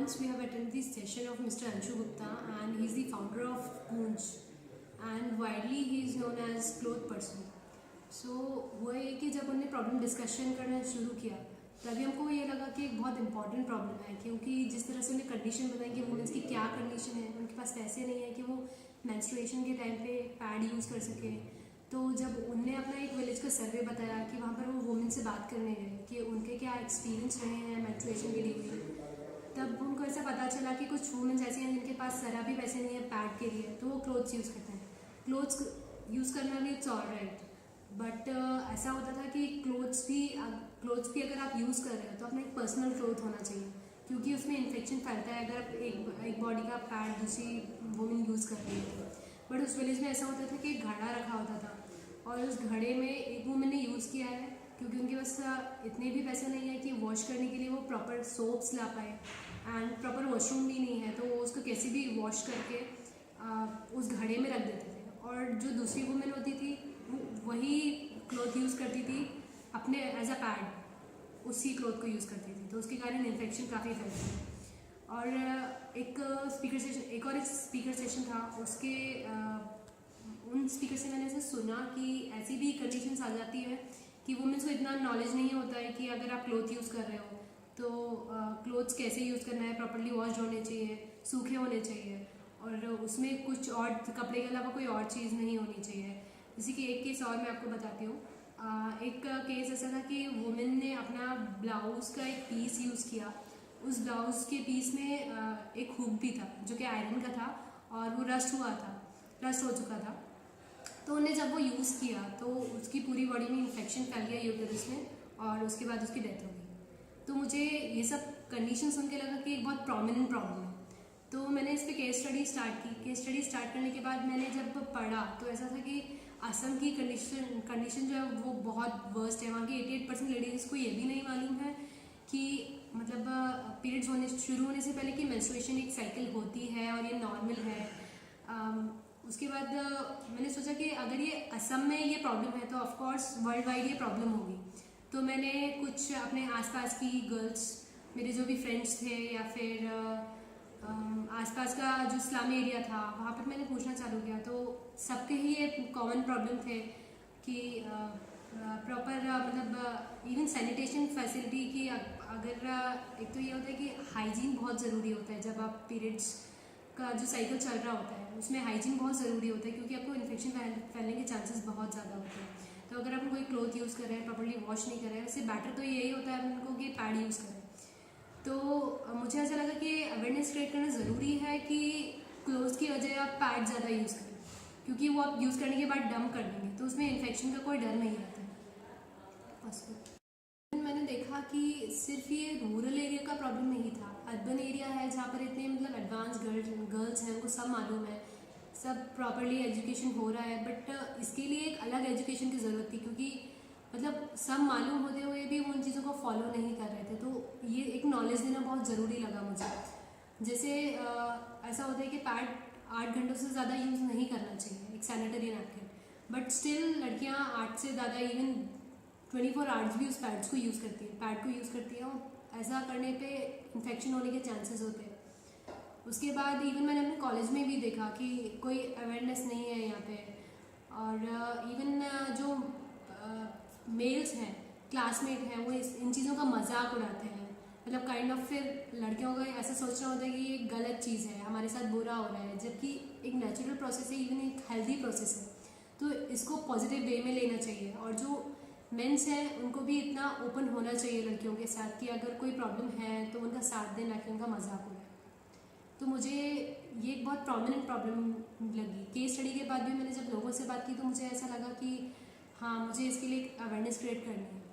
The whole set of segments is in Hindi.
once we have attended the session of Mr. Anshu Gupta, and he's the founder of Kunj, and widely he is known as cloth person. So वो है कि जब उन्होंने प्रॉब्लम डिस्कशन करना शुरू किया तभी हमको ये लगा कि एक बहुत इंपॉर्टेंट प्रॉब्लम है, क्योंकि जिस तरह से उन्हें कंडीशन बताई कि वुमेंस की क्या कंडीशन है, उनके पास पैसे नहीं है कि वो मेंस्ट्रुएशन के टाइम पे पैड यूज़ कर सके। तो जब उनने अपना एक विलेज का सर्वे बताया कि वहाँ पर वो वुमेन से बात करने गए कि उनके क्या एक्सपीरियंस रहे हैं मेंस्ट्रुएशन के लिए, तब उनको ऐसा पता चला कि कुछ वुमेन्स ऐसी हैं जिनके पास ज़रा भी पैसे नहीं है पैड के लिए, तो वो क्लोथ्स यूज़ करते हैं। क्लोथ्स यूज़ करना भी इट्स ऑल राइट, बट ऐसा होता था कि क्लोथ्स भी अगर आप यूज़ कर रहे हो तो अपना एक पर्सनल क्लोथ होना चाहिए, क्योंकि उसमें इन्फेक्शन फैलता है अगर आप एक बॉडी का पैड दूसरी वुमेन यूज़ कर रही है। बट उस विलेज में ऐसा होता था कि एक घड़ा रखा होता था और उस घड़े में एक वुमेन ने यूज़ किया है, क्योंकि उनके पास इतने भी पैसे नहीं है कि वॉश करने के लिए वो प्रॉपर सोप्स ला पाए एंड प्रॉपर वॉशरूम भी नहीं है, तो वो उसको कैसे भी वॉश करके उस घड़े में रख देते थे। और जो दूसरी वुमेन होती थी वही क्लॉथ यूज़ करती थी अपने एज अ पैड, उसी क्लॉथ को यूज़ करती थी, तो उसके कारण इन्फेक्शन काफ़ी फैलती है। और एक और स्पीकर सेशन था, उसके उन स्पीकर से मैंने ऐसे सुना कि ऐसी भी कंडीशंस आ जाती है कि वुमेन्स को इतना नॉलेज नहीं होता है कि अगर आप क्लोथ यूज़ कर रहे हो तो क्लोथ्स कैसे यूज़ करना है, प्रॉपर्ली वॉश होने चाहिए, सूखे होने चाहिए, और उसमें कुछ और कपड़े के अलावा कोई और चीज़ नहीं होनी चाहिए। जैसे कि एक केस और मैं आपको बताती हूँ। एक केस ऐसा था कि वुमेन ने अपना ब्लाउज़ का एक पीस यूज़ किया, उस ब्लाउज़ के पीस में एक हुक भी था जो कि आयरन का था और वो रस्ट हो चुका था। तो उन्हें जब वो यूज़ किया तो उसकी पूरी बॉडी में इन्फेक्शन फैल गया यूटेरस में, और उसके बाद उसकी डेथ हो गई। तो मुझे ये सब कंडीशन सुन के लगा कि एक बहुत प्रोमिनेंट प्रॉब्लम है, तो मैंने इस पर केस स्टडी स्टार्ट की। केस स्टडी स्टार्ट करने के बाद मैंने जब पढ़ा तो ऐसा था कि असम की कंडीशन जो है वो बहुत वर्स्ट है। वहाँ की 88% लेडीज़ को ये भी नहीं मालूम है कि मतलब पीरियड्स शुरू होने से पहले कि मेंस्ट्रुएशन एक साइकिल होती है और ये नॉर्मल है। उसके बाद मैंने सोचा कि अगर ये असम में ये प्रॉब्लम है तो ऑफकोर्स वर्ल्ड वाइड ये प्रॉब्लम होगी। तो मैंने कुछ अपने आसपास की गर्ल्स, मेरे जो भी फ्रेंड्स थे या फिर आसपास का जो इस्लामी एरिया था वहाँ पर मैंने पूछना चालू किया, तो सबके ही ये कॉमन प्रॉब्लम थे कि प्रॉपर मतलब इवन सैनिटेशन फैसिलिटी की अगर एक तो ये होता है कि हाइजीन बहुत ज़रूरी होता है। जब आप पीरियड्स का जो साइकिल चल रहा होता है उसमें हाइजीन बहुत ज़रूरी होता है, क्योंकि आपको इन्फेक्शन फैलने के चांसेस बहुत ज़्यादा होते हैं। तो अगर आप कोई क्लोथ यूज़ कर रहे हैं, प्रॉपर्ली वॉश नहीं कर रहे हैं, उससे बेटर तो यही होता है उनको कि पैड यूज़ करें। तो मुझे ऐसा लगा कि अवेयरनेस क्रिएट करना ज़रूरी है कि क्लोथ्स की वजह आप पैड ज़्यादा यूज़ करें, क्योंकि वो आप यूज़ करने के बाद डंप कर देंगे तो उसमें इन्फेक्शन का कोई डर नहीं रहता है। मैंने देखा कि सिर्फ ये रूरल एरिया का प्रॉब्लम नहीं था, अर्बन एरिया है जहाँ पर इतने मतलब एडवांस गर्ल्स हैं, उनको सब मालूम है, सब प्रॉपरली एजुकेशन हो रहा है, बट इसके लिए एक अलग एजुकेशन की ज़रूरत थी, क्योंकि मतलब सब मालूम होते हुए भी वो उन चीज़ों को फॉलो नहीं कर रहे थे। तो ये एक नॉलेज देना बहुत ज़रूरी लगा मुझे। जैसे ऐसा होता है कि पैड 8 घंटों से ज़्यादा यूज़ नहीं करना चाहिए, एक सैनिटरी नैपकिन, बट स्टिल लड़कियाँ 8 से ज़्यादा इवन 24 आवर्स भी उस पैड को यूज़ करती है, और ऐसा करने पे इन्फेक्शन होने के चांसेस होते हैं। उसके बाद इवन मैंने अपने कॉलेज में भी देखा कि कोई अवेयरनेस नहीं है यहाँ पे, और इवन जो मेल्स हैं, क्लासमेट हैं, वो इन चीज़ों का मजाक उड़ाते हैं, मतलब काइंड ऑफ फिर लड़कियों का ऐसा सोचना होता है कि ये गलत चीज़ है, हमारे साथ बुरा हो रहा है, जबकि एक नेचुरल प्रोसेस है, इवन एक हेल्दी प्रोसेस है। तो इसको पॉजिटिव वे में लेना चाहिए, और जो मेंस हैं उनको भी इतना ओपन होना चाहिए लड़कियों के साथ कि अगर कोई प्रॉब्लम है तो उनका साथ देना, कि उनका मजाक उड़ाए। तो मुझे ये एक बहुत प्रोमिनेंट प्रॉब्लम लगी। केस स्टडी के बाद भी मैंने जब लोगों से बात की तो मुझे ऐसा लगा कि हाँ, मुझे इसके लिए अवेयरनेस क्रिएट करनी है।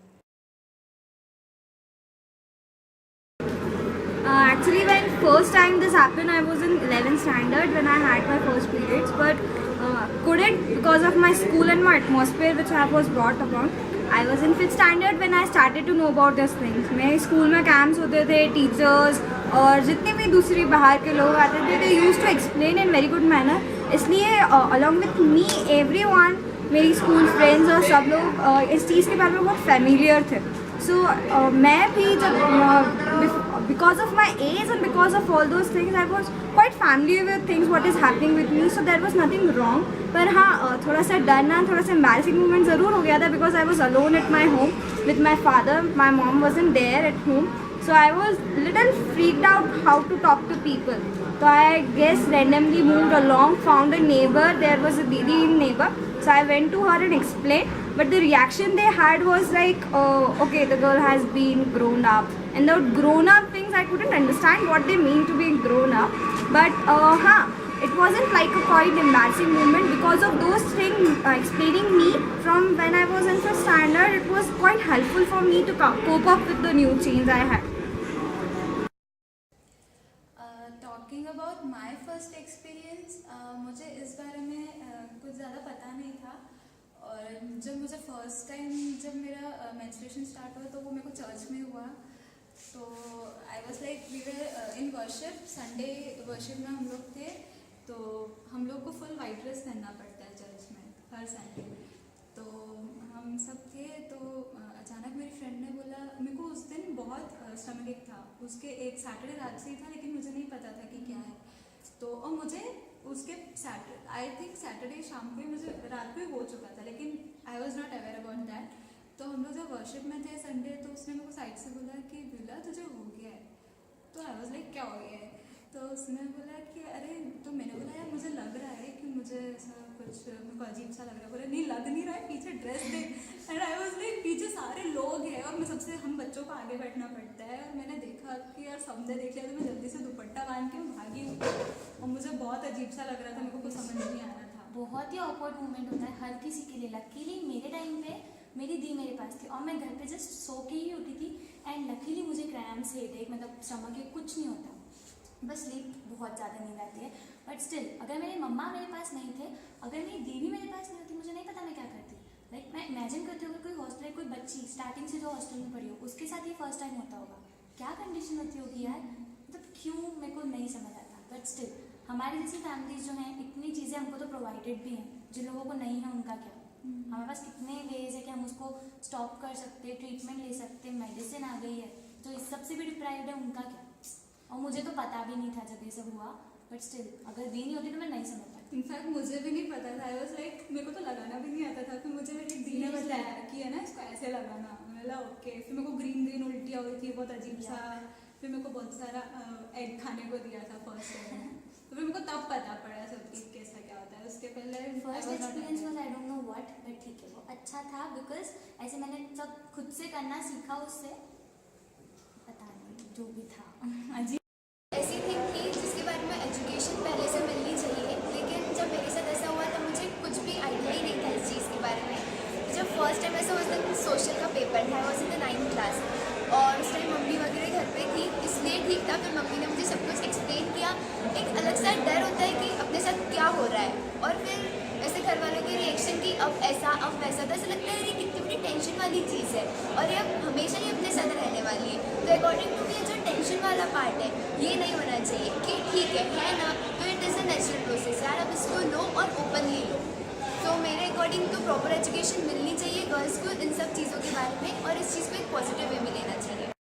Actually, when first time this happened, I was in 11th standard when I had my first periods, but couldn't because of my school and my atmosphere which I was brought upon. I was in 5th standard when I started to know about these things. मेरे स्कूल में कैंप्स होते थे, टीचर्स और जितने भी दूसरी बाहर के लोग आते थे, they used to explain in very good manner. इसलिए along with me, everyone, मेरी स्कूल फ्रेंड्स और सब लोग इस चीज़ के बारे में बहुत फेमिलियर थे। सो मैं भी जब because of my age and because of all those things, I was quite familiar with things what is happening with me, so there was nothing wrong. पर हाँ थोड़ा सा डरना, थोड़ा सा embarrassing moment ज़रूर हो गया था because I was alone at my home with my father. My mom wasn't there at home, so I was little freaked out how to talk to people. So I guess randomly moved along, found a neighbor. There was a Didi neighbor, so I went to her and explained. But the reaction they had was like, okay, the girl has been grown up. And the grown up things, I couldn't understand what they mean to be grown up. But it wasn't like a quite embarrassing moment because of those things explaining me from when I was in first standard. It was quite helpful for me to cope up with the new change I had. Talking about my first experience, मुझे इस बारे में कुछ ज़्यादा पता नहीं था। और जब मुझे फर्स्ट टाइम जब मेरा मेंस्ट्रुएशन स्टार्ट हुआ तो वो मेरे को चर्च में हुआ। तो I was like we were in worship, Sunday worship में हम लोग थे। तो हम लोग को फुल वाइट ड्रेस पहनना पड़ता है चर्च में हर संडे। तो हम सब थे, तो अचानक मेरी फ्रेंड ने बोला, मेरे को उस दिन बहुत स्टमक एक था, उसके एक सैटरडे रात से ही था लेकिन मुझे नहीं पता था कि क्या है। तो और मुझे उसके आई थिंक सैटरडे शाम को ही, मुझे रात को ही हो चुका था लेकिन I was not aware about that. तो हम लोग जब वर्शिप में थे संडे, तो उसने मेरे को साइड से बोला कि विला तुझे हो गया है। तो आई वॉज लाइक क्या हो गया है? तो उसने बोला कि अरे, तो मैंने बोला यार मुझे लग रहा है कि मुझे ऐसा कुछ मेरे को अजीब सा लग रहा है। बोला नहीं लग नहीं रहा है, पीछे ड्रेस देख। एंड आई वॉज लाइक पीछे सारे लोग हैं और मैं सबसे, हम बच्चों को आगे बैठना पड़ता है। और मैंने देखा कि यार सबने देख लिया, तो मैं जल्दी से दुपट्टा बांध के भागी और मुझे बहुत अजीब सा लग रहा था, मेरे को कुछ समझ नहीं आ रहा था। बहुत ही ऑकवर्ड मोमेंट होता है हर किसी के लिए। लकीली मेरे टाइम पे मेरी दी मेरे पास थी और मैं घर पे जस्ट सो के ही उठी थी। एंड लकीली मुझे क्रैम्स, हेडेक, मतलब स्टमक के कुछ नहीं होता, बस स्लीप बहुत ज़्यादा नींद आती है। बट स्टिल अगर मेरे मम्मा मेरे पास नहीं थे, अगर मेरी दी भी मेरे पास नहीं होती, मुझे नहीं पता मैं क्या करती। लाइक मैं इमेजिन करती हूँ, कोई हॉस्टल, कोई बच्ची स्टार्टिंग से जो हॉस्टल में पढ़ी हो, उसके साथ ये फर्स्ट टाइम होता होगा, क्या कंडीशन होती होगी यार। मतलब क्यों, मेरे को नहीं समझ आता। बट स्टिल हमारी जैसी फैमिलीज जो हैं, इतनी चीज़ें हमको तो प्रोवाइडेड भी हैं, जिन लोगों को नहीं है उनका क्या। हमारे पास कितने वेज है कि हम उसको स्टॉप कर सकते, ट्रीटमेंट ले सकते, मेडिसिन आ गई है, तो इस सब से भी डिप्राइव्ड है, उनका क्या। और मुझे तो पता भी नहीं था जब ये सब हुआ। बट स्टिल अगर दी नहीं होती तो मैं नहीं समझ पाती। इनफैक्ट मुझे भी नहीं पता था। आई वॉज लाइक मेरे को तो लगाना भी नहीं आता था। फिर मुझे मेरी दी ने बताया कि है ना इसको ऐसे लगाना। मैंने ओके। फिर मेरे को ग्रीन ग्रीन उल्टी हो रही थी, बहुत अजीब सा। फिर मेरे को बहुत सारा एग खाने को दिया था फर्स्ट टाइम। तो फिर मेरे को तब पता पड़ा सब कि कैसा क्या होता है। उसके पहले first experience was I don't know what, but ठीक है वो अच्छा था बिकॉज ऐसे मैंने सब खुद से करना सीखा उससे। पता नहीं जो भी था। अजीब ऐसी थिंग थी जिसके बारे में एजुकेशन पहले से मिलनी चाहिए, लेकिन जब मेरे साथ ऐसा हुआ तब मुझे कुछ भी आइडिया ही नहीं था इस चीज़ के बारे में। तो जब फर्स्ट टाइम ऐसा उस दिन सोशल का पेपर था, was in the 9th class, और उस टाइम मम्मी वगैरह घर पे थी, इसलिए ठीक था। फिर मम्मी ने मुझे सब कुछ एक्सप्लेन किया। एक अलग सा डर होता है कि अपने साथ क्या हो रहा है, और फिर ऐसे घर वालों के रिएक्शन की अब ऐसा अब वैसा, तो ऐसा लगता है ये कितनी बड़ी टेंशन वाली चीज़ है और ये अब हमेशा ही अपने साथ रहने वाली है। तो अकॉर्डिंग टू मी जो टेंशन वाला पार्ट है ये नहीं होना चाहिए कि ठीक है ना, तो it is a natural process यार, अब इसको लो और ओपनली लो। तो मेरे अकॉर्डिंग तो प्रॉपर एजुकेशन मिलनी चाहिए गर्ल्स को इन सब चीज़ों के बारे में, और इस चीज़ को एक पॉजिटिव वे में लेना चाहिए।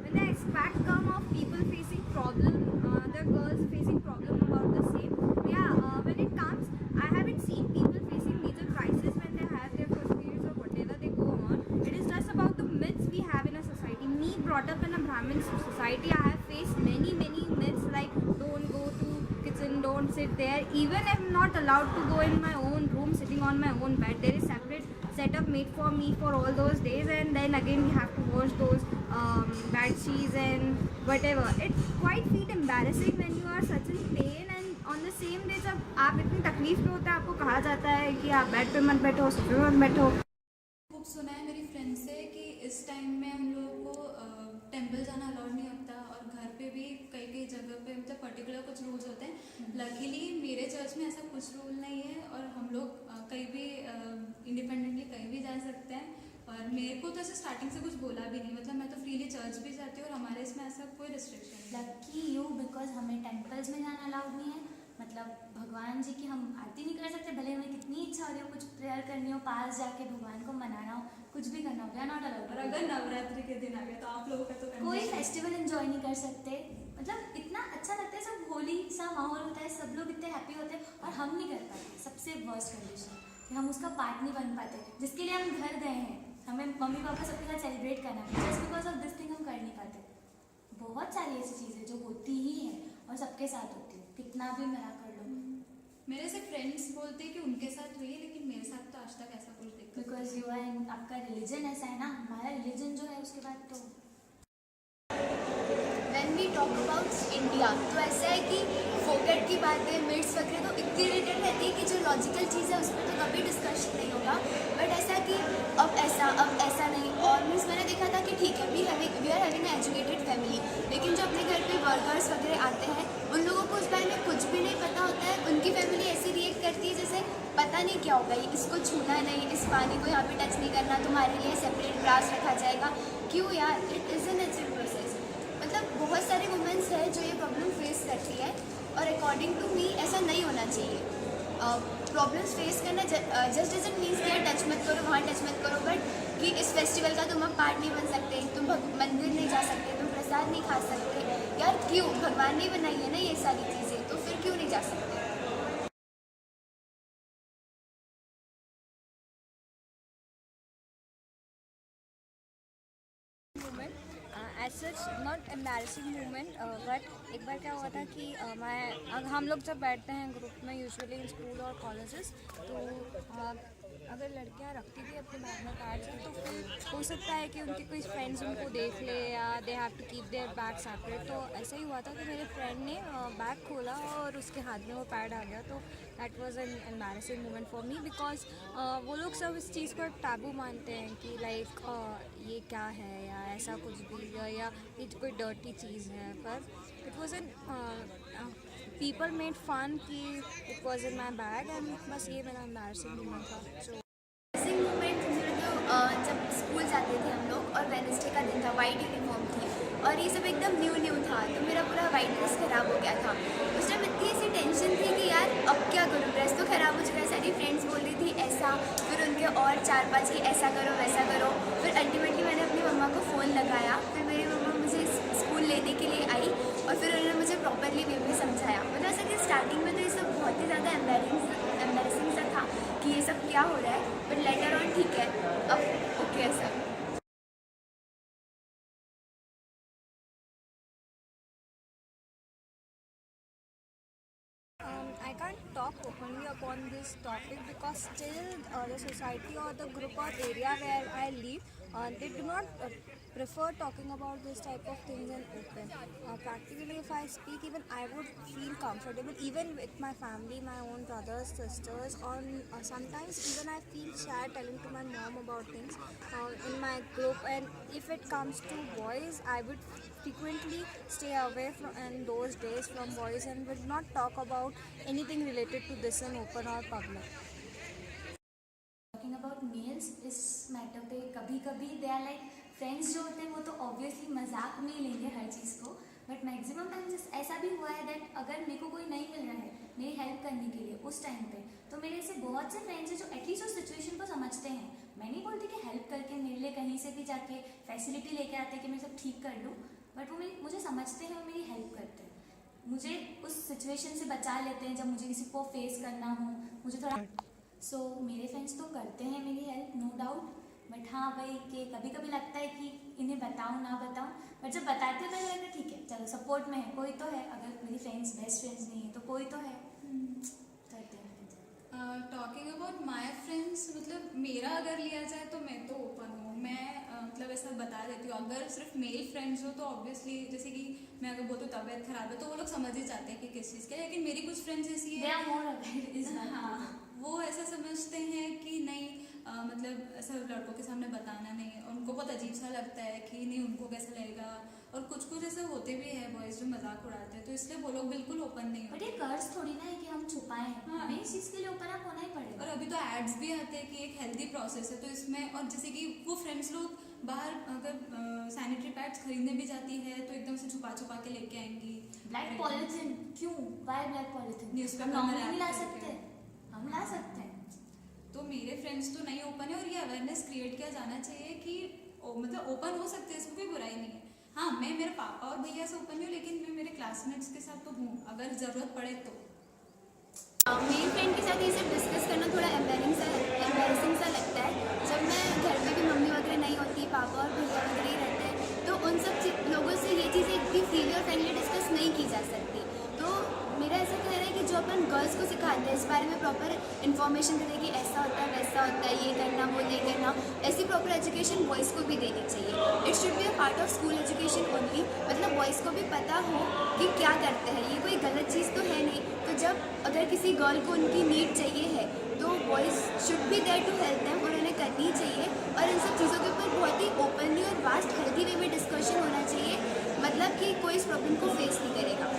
When the expat come of people facing problem, the girls facing problem about the same. When it comes, I haven't seen people facing major crisis when they have their first periods or whatever they go on. It is just about the myths we have in a society. Me, brought up in a Brahmin society, I have faced many myths like don't go to kitchen, don't sit there. Even I'm not allowed to go in my own room, sitting on my own bed. There is separate setup made for me for all those days, and then again we have to wash those bed sheets and whatever. It's quite feel embarrassing when you are such in pain, and on the same day जब आप इतनी तकलीफ में होते हैं, आपको कहा जाता है कि आप बेड पे मत बैठो, सोफे पे मत बैठो। खूब सुना है मेरी फ्रेंड से कि इस टाइम में हम लोगों को टेंपल जाना अलाउड नहीं होता, और घर पे भी कई जगह पे मतलब पर्टिकुलर कुछ रूल्स होते हैं। लकीली मेरे चर्च में ऐसा कुछ रूल नहीं है, और हम लोग कहीं भी इंडिपेंडेंटली कहीं भी जा सकते हैं। और मेरे को तो ऐसे स्टार्टिंग से कुछ बोला भी नहीं, मतलब मैं तो फ्रीली चर्च भी जाती हूँ और हमारे इसमें ऐसा कोई रिस्ट्रिक्शन नहीं है। लकी यू, बिकॉज हमें टेम्पल्स में जाना अलाउड नहीं है, मतलब भगवान जी की हम आरती नहीं कर सकते, भले हमें कितनी इच्छा हो रही हो कुछ प्रेयर करनी हो, पास जाके भगवान को मनाना हो, कुछ भी करना हो, वी आर नॉट और अलाउड। अगर नवरात्रि के दिन आ गया तो आप लोगों का तो कोई condition- फेस्टिवल एंजॉय नहीं कर सकते। मतलब इतना अच्छा लगता है, सब होली सा माहौल होता है, सब लोग इतने हैप्पी होते हैं और हम नहीं कर पाते। सबसे वर्स्ट कंडीशन कि हम उसका पार्ट नहीं बन पाते, जिसके लिए हम घर गए हैं, हमें मम्मी पापा सबके साथ सेलिब्रेट करना है, just because of this thing हम कर नहीं पाते। बहुत सारी ऐसी चीज़ें जो होती ही हैं और सबके साथ होती है, कितना भी मना कर लो। मेरे से फ्रेंड्स बोलते हैं कि उनके साथ हुई है, लेकिन मेरे साथ तो आज तक ऐसा कुछ दिक्कत बिकॉज यू आर, आपका रिलीजन ऐसा है ना, हमारा रिलीजन जो है उसके बाद तो when we talk about India तो ऐसा है कि फोकेट की बातें, मिड्स वगैरह तो इतनी रिलेटेड रहती है कि जो लॉजिकल चीज़ है उस पर तो कभी डिस्कशन नहीं होगा। बट ऐसा कि अब ऐसा नहीं, और मीन्स मैंने देखा था कि ठीक है we are having an educated family, लेकिन जो अपने घर पे वर्कर्स वगैरह आते हैं उन लोगों को उस बारे में कुछ भी नहीं पता होता है। उनकी फैमिली ऐसी रिएक्ट करती है जैसे पता नहीं क्या होगा, इसको छूना नहीं, इस पानी को यहाँ पे टच नहीं करना, तुम्हारे लिए सेपरेट ग्लास रखा जाएगा। क्यों यार, it is a natural process. मतलब बहुत सारे वुमेन्स हैं जो ये प्रॉब्लम फेस करती है, और अकॉर्डिंग टू मी ऐसा नहीं होना चाहिए। प्रॉब्लम्स फेस करना जस्ट डजंट मीन्स कि यार टच मत करो, वहाँ टच मत करो, बट कि इस फेस्टिवल का तुम अब पार्ट नहीं बन सकते, तुम मंदिर नहीं जा सकते, तुम प्रसाद नहीं खा सकते। यार क्यों, भगवान ने बनाई है ना ये सारी चीज़ें, तो फिर क्यों नहीं जा सकते। As such not embarrassing moment, but एक बार क्या हुआ था कि हम लोग जब बैठते हैं ग्रुप में यूजुअली इन स्कूल और कॉलेजेस, तो अगर लड़कियां रखती थी अपने बैग में पैड्स, तो फिर हो सकता है कि उनके कोई फ्रेंड्स उनको देख ले या they have to keep their bag separate. तो ऐसा ही हुआ था कि मेरे फ्रेंड ने बैग खोला और उसके हाथ में वो पैड आ गया, तो that was an embarrassing moment for me, because वो लोग सब इस चीज़ को टैबू मानते हैं कि लाइक ये क्या है या ऐसा कुछ भी, या ये कोई डर्टी चीज़ है। पर it was an people made fun कि it was in my bag, and बस ये मेरा एम्बैरसिंग मोमेंट था। एम्बैरसिंग मोमेंट जब स्कूल जाते थे हम लोग और वेडनेसडे का दिन था, वाइट यूनिफॉर्म थी और ये सब एकदम न्यू था, तो मेरा पूरा वाइट ड्रेस ख़राब हो गया था। उस टाइम इतनी ऐसी टेंशन थी कि यार अब क्या करूँ, ड्रेस तो ख़राब हो चुका है, सारी फ्रेंड्स बोल रही थी ऐसा, फिर उनके और 4-5 की ऐसा करो वैसा करो। फिर अल्टीमेटली मैंने अपनी मम्मा को फ़ोन लगाया, फिर मेरी मम्मा मुझे स्कूल लेने के लिए आई और फिर उन्होंने मुझे प्रॉपरली वे में समझाया। मतलब ऐसा कि स्टार्टिंग में तो ये सब बहुत ही ज़्यादा एम्बैरेसिंग सा था कि ये सब क्या हो रहा है, बट लेटर ऑन ठीक है, अब ओके है सब। I can't talk openly upon this topic because still the society or the group or area where I live, they do not prefer talking about this type of things in open. Practically, if I speak, even I would feel comfortable, even with my family, my own brothers, sisters, or sometimes even I feel shy telling to my mom about things in my group. And if it comes to boys, I would frequently stay away from in those days from boys and would not talk about anything related to this in open or public. Talking about males इस मैटर पे कभी कभी दे आर लाइक फ्रेंड्स जो होते हैं वो तो ऑब्वियसली मजाक में ही लेंगे हर चीज़ को, बट मैक्सिमम टाइम्स ऐसा भी हुआ है दैट अगर मेरे को कोई नहीं मिल रहा है मेरी हेल्प करने के लिए उस टाइम पे, तो मेरे ऐसे बहुत से फ्रेंड्स हैं जो एटलीस्ट उस सिचुएशन को समझते हैं। मैं नहीं बोलती कि हेल्प करके मेरे लिए कहीं से भी जाके फैसिलिटी लेके आते हैं कि मैं सब ठीक कर लूँ, बट वो मुझे समझते हैं और मेरी हेल्प करते हैं, मुझे उस सिचुएशन से बचा लेते हैं जब मुझे किसी को फेस करना हो, मुझे थोड़ा मेरे फ्रेंड्स तो करते हैं मेरी हेल्प, नो डाउट। बट हाँ भाई कि कभी कभी लगता है कि इन्हें बताऊँ ना बताऊँ, बट जब बताते हैं तो लगता है ठीक है चलो सपोर्ट में है, कोई तो है, अगर मेरी फ्रेंड्स बेस्ट फ्रेंड्स नहीं है तो कोई तो है, करते हैं। टॉकिंग अबाउट माई फ्रेंड्स, मतलब मेरा अगर लिया जाए तो मैं तो ओपन हूँ, मैं मतलब ऐसा बता देती हूँ। अगर सिर्फ मेल फ्रेंड्स हो तो ऑब्वियसली जैसे कि मैं अगर बोलती हूँ तबीयत खराब है तो वो लोग समझ ही जाते हैं कि किस चीज़ के, लेकिन मेरी कुछ फ्रेंड्स ऐसी है हाँ वो ऐसा समझते हैं कि नहीं मतलब ऐसा लड़कों के सामने बताना नहीं है, उनको बहुत अजीब सा लगता है कि नहीं उनको कैसा लगेगा, और कुछ ऐसे होते भी हैं बॉयज़ जो मजाक उड़ाते हैं, तो इसलिए वो लोग बिल्कुल ओपन नहीं बट होते। ये कर्ज थोड़ी ना है कि हम छुपाएं हैं, हाँ। हमें इस चीज़ के लिए ओपन अप होना ही पड़ेगा। और अभी तो एड्स भी आते हैं कि एक हेल्दी प्रोसेस है, तो इसमें और जैसे कि वो फ्रेंड्स लोग बाहर अगर सैनिटरी पैड्स खरीदने भी जाती है तो एकदम से छुपा छुपा के लेके आएंगी। ब्लैक पॉलिथीन क्यों? Why black polythene? Newspaper हम में नहीं wrap ला करके। सकते? हम ला सकते हैं। तो मेरे फ्रेंड्स तो नहीं ओपन है और ये अवेयरनेस क्रिएट किया जाना चाहिए कि मतलब ओपन हो सकते हैं, इसमें कोई बुराई नहीं है। हाँ, मैं मेरे पापा और भैया से ओपन हूँ, लेकिन मैं मेरे क्लासमेट्स के साथ तो हूँ अगर ज़रूरत पड़े तो। मेरी फ्रेंड के साथ ये सब डिस्कस करना थोड़ा एम्बेरसिंग सा लगता है। जब मैं घर पे भी मम्मी वगैरह नहीं होती, पापा और भैया वगैरह ही रहते हैं, तो उन सब लोगों से ये चीज़ें इतनी फ्रीली और फ्रेंडली डिस्कस नहीं की जा सकती। तो मेरा ऐसा कहना है कि जो अपन गर्ल्स को सिखाते हैं इस बारे में प्रॉपर इन्फॉर्मेशन देते हैं कि ऐसा होता है वैसा होता है, ये करना वो नहीं करना, ऐसी प्रॉपर एजुकेशन बॉयज़ को भी देनी चाहिए। It should be a part of school education only, मतलब बॉयज़ को भी पता हो कि क्या करते हैं, ये कोई गलत चीज़ तो है नहीं। तो जब अगर किसी गर्ल को उनकी नीड चाहिए है तो boys should be there to help them, और उन्हें करनी चाहिए। और इन सब चीज़ों के ऊपर बहुत ही ओपनली और वास्ट हेल्दी वे में डिस्कशन होना चाहिए, मतलब कि कोई इस प्रॉब्लम को फेस नहीं करेगा।